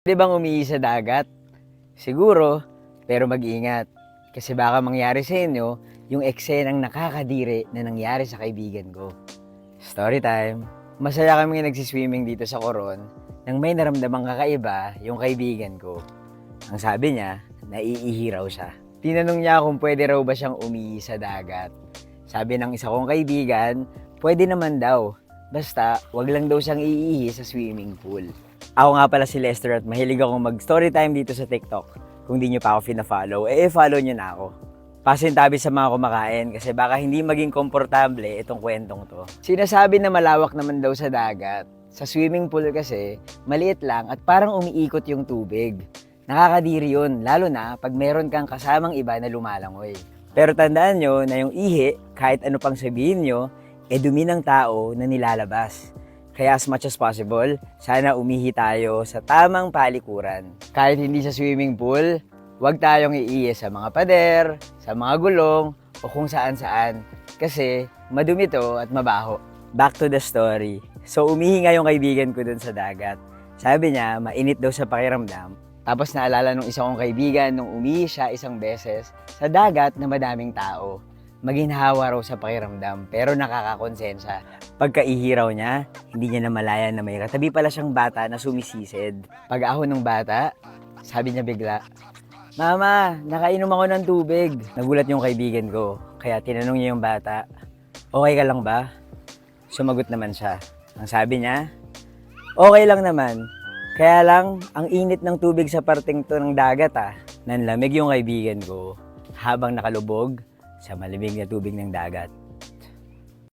Di bang umihi sa dagat? Siguro, pero mag-ingat. Kasi baka mangyari sa inyo yung eksenang nakakadiri na nangyari sa kaibigan ko. Story time. Masaya kami nagsiswimming dito sa Coron nang may naramdamang kakaiba yung kaibigan ko. Ang sabi niya, naiihi raw siya. Tinanong niya kung pwede raw ba siyang umihi sa dagat. Sabi ng isa kong kaibigan, pwede naman daw. Basta, wag lang daw siyang iihi sa swimming pool. Ako nga pala si Lester at mahilig akong mag-story time dito sa TikTok. Kung di nyo pa ako fina-follow, follow nyo na ako. Pasintabi sa mga kumakain kasi baka hindi maging komportable itong kwentong to. Sinasabi na malawak naman daw sa dagat. Sa swimming pool kasi, maliit lang at parang umiikot yung tubig. Nakakadiri yun, lalo na pag meron kang kasamang iba na lumalangoy. Pero tandaan nyo na yung ihi, kahit ano pang sabihin nyo, dumi ng tao na nilalabas. Kaya as much as possible, sana umihi tayo sa tamang palikuran. Kahit hindi sa swimming pool, huwag tayong iihi sa mga pader, sa mga gulong, o kung saan-saan. Kasi madumi to at mabaho. Back to the story. So umihi nga yung kaibigan ko dun sa dagat. Sabi niya, mainit daw sa pakiramdam. Tapos naalala nung isang kong kaibigan nung umihi siya isang beses sa dagat na madaming tao. Maginhawa raw sa pakiramdam pero nakakakonsensya. Pagkaihi raw niya, hindi niya namalayan na may katabi pala siyang bata na sumisisid. Pag-ahon ng bata, sabi niya bigla, "Mama, nakainom ako ng tubig." Nagulat yung kaibigan ko, kaya tinanong niya yung bata, "Okay ka lang ba?" Sumagot naman siya. Ang sabi niya, "Okay lang naman. Kaya lang, ang init ng tubig sa parteng to ng dagat ah." Nanlamig yung kaibigan ko habang nakalubog sa malamig na tubig ng dagat.